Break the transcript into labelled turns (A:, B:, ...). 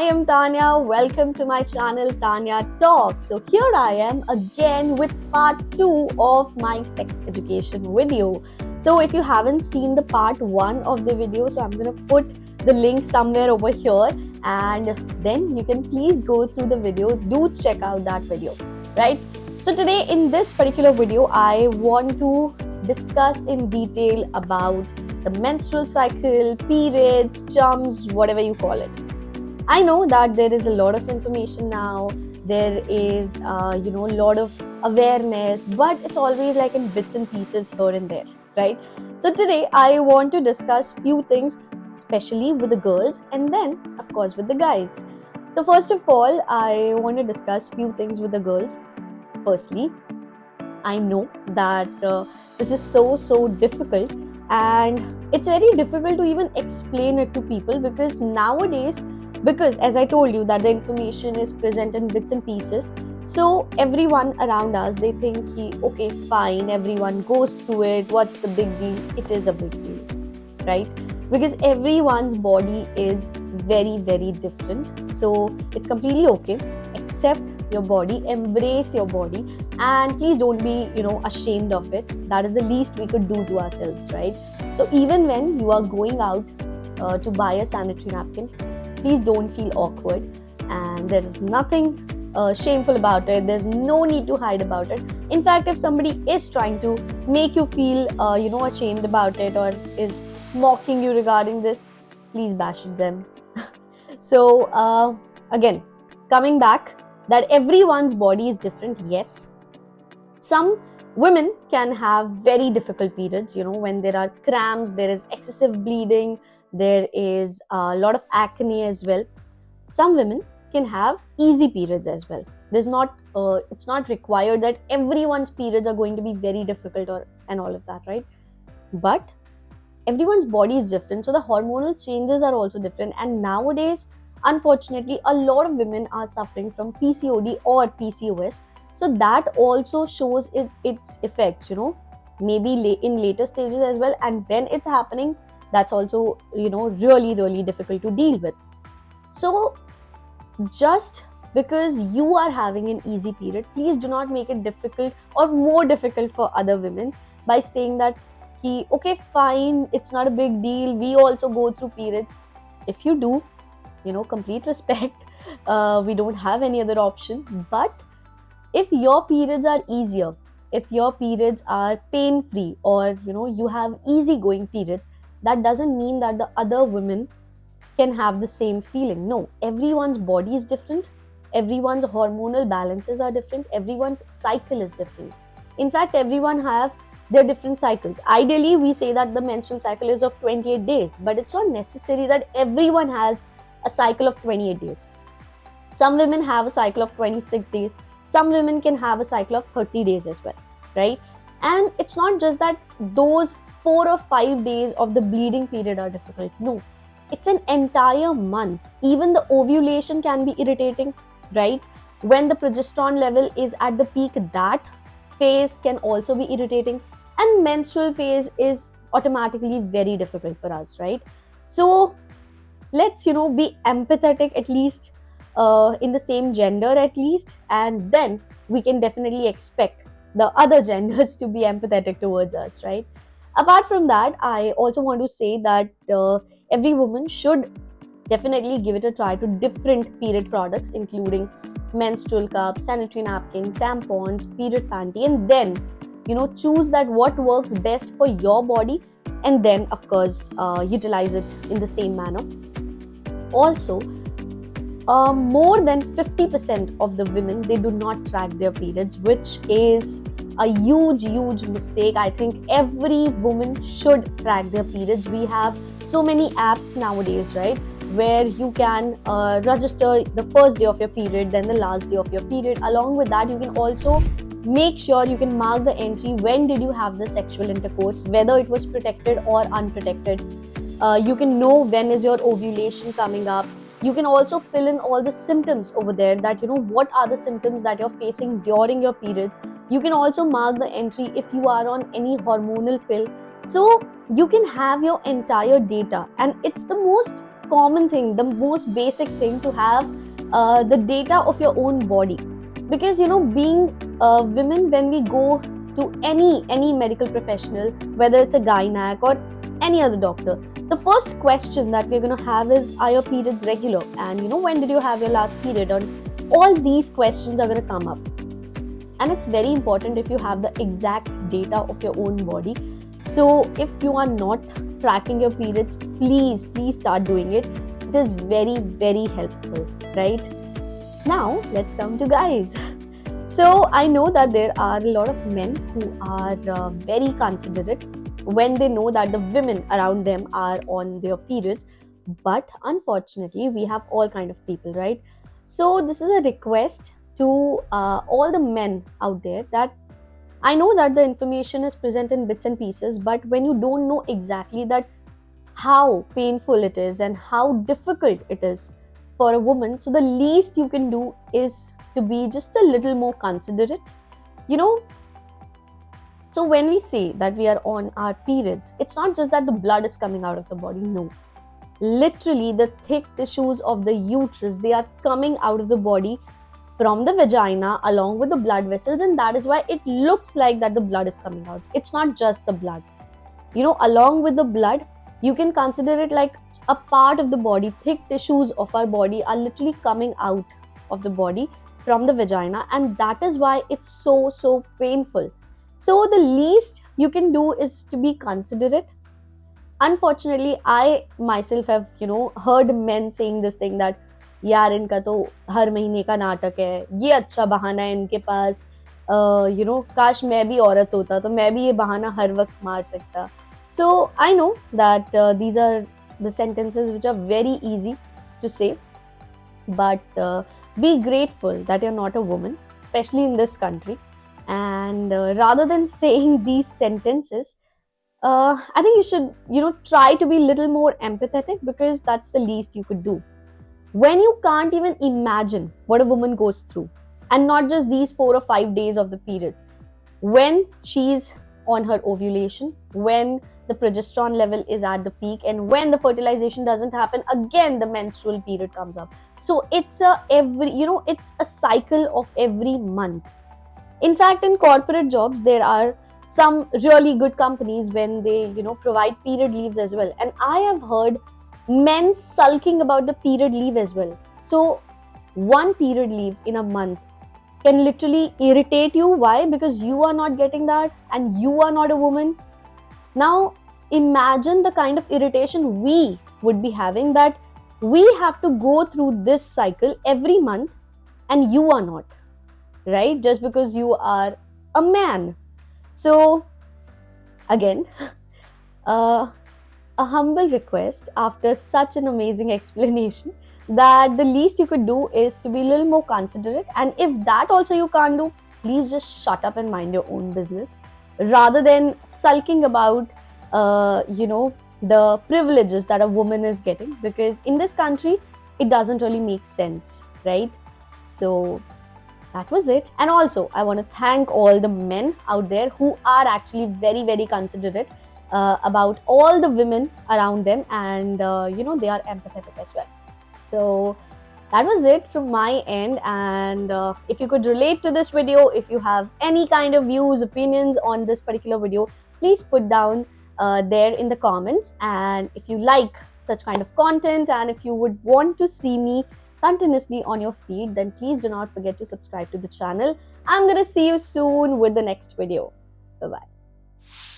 A: am Tanya. Welcome to my channel Tanya Talks. So here I am again with part 2 of my sex education video. So if you haven't seen the part 1 of the video, so I'm going to put the link somewhere over here and then you can please go through the video. Do check out that video, right? So today in this particular video, I want to discuss in detail about the menstrual cycle, periods, chums, whatever you call it. I know that there is a lot of information now. There is, a lot of awareness, but it's always like in bits and pieces here and there, right? So today I want to discuss few things, especially with the girls, and then of course with the guys. So first of all, I want to discuss few things with the girls. Firstly, I know that this is so difficult, and it's very difficult to even explain it to people because nowadays, because as I told you that the information is present in bits and pieces, so everyone around us, they think okay, fine, everyone goes through it, what's the big deal? It is a big deal, right? Because everyone's body is very different, so it's completely okay. Accept your body, embrace your body, and please don't be ashamed of it. That is the least we could do to ourselves, right? So even when you are going out to buy a sanitary napkin, please don't feel awkward, and there is nothing shameful about it. There's no need to hide about it. In fact, if somebody is trying to make you feel ashamed about it or is mocking you regarding this, please bash at them. So again, coming back, that everyone's body is different. Yes, some women can have very difficult periods, when there are cramps, there is excessive bleeding, there is a lot of acne as well. Some women can have easy periods as well. It's not required that everyone's periods are going to be very difficult and all of that, right? But everyone's body is different, so the hormonal changes are also different. And nowadays, unfortunately, a lot of women are suffering from PCOD or PCOS, so that also shows its effects, maybe in later stages as well. And when it's happening, that's also really difficult to deal with. So just because you are having an easy period, please do not make it difficult or more difficult for other women by saying that okay, fine, it's not a big deal, we also go through periods. If you do, complete respect. We don't have any other option. But if your periods are easier, if your periods are pain free, or you have easy going periods, that doesn't mean that the other women can have the same feeling. No, everyone's body is different, everyone's hormonal balances are different, everyone's cycle is different. In fact, everyone have their different cycles. Ideally, we say that the menstrual cycle is of 28 days, but it's not necessary that everyone has a cycle of 28 days. Some women have a cycle of 26 days, some women can have a cycle of 30 days as well, right? And it's not just that those 4 or 5 days of the bleeding period are difficult. No, it's an entire month. Even the ovulation can be irritating, right? When the progesterone level is at the peak, that phase can also be irritating, and menstrual phase is automatically very difficult for us, right? So let's be empathetic, at least in the same gender at least, and then we can definitely expect the other genders to be empathetic towards us, right? Apart from that, I also want to say that every woman should definitely give it a try to different period products, including menstrual cup, sanitary napkin, tampons, period panty, and then choose that what works best for your body, and then of course utilize it in the same manner. Also, more than 50% of the women, they do not track their periods, which is a huge mistake. I think every woman should track their periods. We have so many apps nowadays, right, where you can register the first day of your period, then the last day of your period. Along with that, you can also make sure you can mark the entry when did you have the sexual intercourse, whether it was protected or unprotected. You can know when is your ovulation coming up. You can also fill in all the symptoms over there, that what are the symptoms that you're facing during your periods. You can also mark the entry if you are on any hormonal pill, so you can have your entire data. And it's the most common thing, the most basic thing to have the data of your own body. Because being women, when we go to any medical professional, whether it's a gynac or any other doctor, the first question that we're going to have is, are your periods regular? And when did you have your last period? And all these questions are going to come up. And it's very important if you have the exact data of your own body. So if you are not tracking your periods, please start doing it. It is very, very helpful, right? Now let's come to guys. So I know that there are a lot of men who are very considerate when they know that the women around them are on their periods. But unfortunately, we have all kind of people, right? So this is a request to all the men out there, that I know that the information is present in bits and pieces, but when you don't know exactly that how painful it is and how difficult it is for a woman, so the least you can do is to be just a little more considerate. So when we say that we are on our periods, it's not just that the blood is coming out of the body. No, literally the thick tissues of the uterus, they are coming out of the body from the vagina along with the blood vessels, and that is why it looks like that the blood is coming out. It's not just the blood. Along with the blood, you can consider it like a part of the body. Thick tissues of our body are literally coming out of the body from the vagina, and that is why it's so painful. So the least you can do is to be considerate. Unfortunately, I myself have heard men saying this thing that यार इनका तो हर महीने का नाटक है, ये अच्छा बहाना है इनके पास, काश मैं भी औरत होता तो मैं भी ये बहाना हर वक्त मार सकता. So I know that these are the sentences which are very easy to say, but be grateful that you're not a woman, especially in this country. And rather than saying these sentences, I think you should try to be a little more empathetic, because that's the least you could do. When you can't even imagine what a woman goes through, and not just these 4 or 5 days of the periods, when she's on her ovulation, when the progesterone level is at the peak, and when the fertilization doesn't happen, again the menstrual period comes up. So it's it's a cycle of every month. In fact, in corporate jobs, there are some really good companies when they provide period leaves as well, and I have heard men sulking about the period leave as well. So one period leave in a month can literally irritate you. Why? Because you are not getting that and you are not a woman. Now imagine the kind of irritation we would be having, that we have to go through this cycle every month and you are not, right? Just because you are a man. So again, a humble request after such an amazing explanation, that the least you could do is to be a little more considerate. And if that also you can't do, please just shut up and mind your own business, rather than sulking about the privileges that a woman is getting, because in this country it doesn't really make sense, right? So that was it. And also I want to thank all the men out there who are actually very, very considerate about all the women around them, and they are empathetic as well. So that was it from my end. And if you could relate to this video, if you have any kind of views, opinions on this particular video, please put down there in the comments. And if you like such kind of content, and if you would want to see me continuously on your feed, then please do not forget to subscribe to the channel. I'm gonna see you soon with the next video. Bye bye.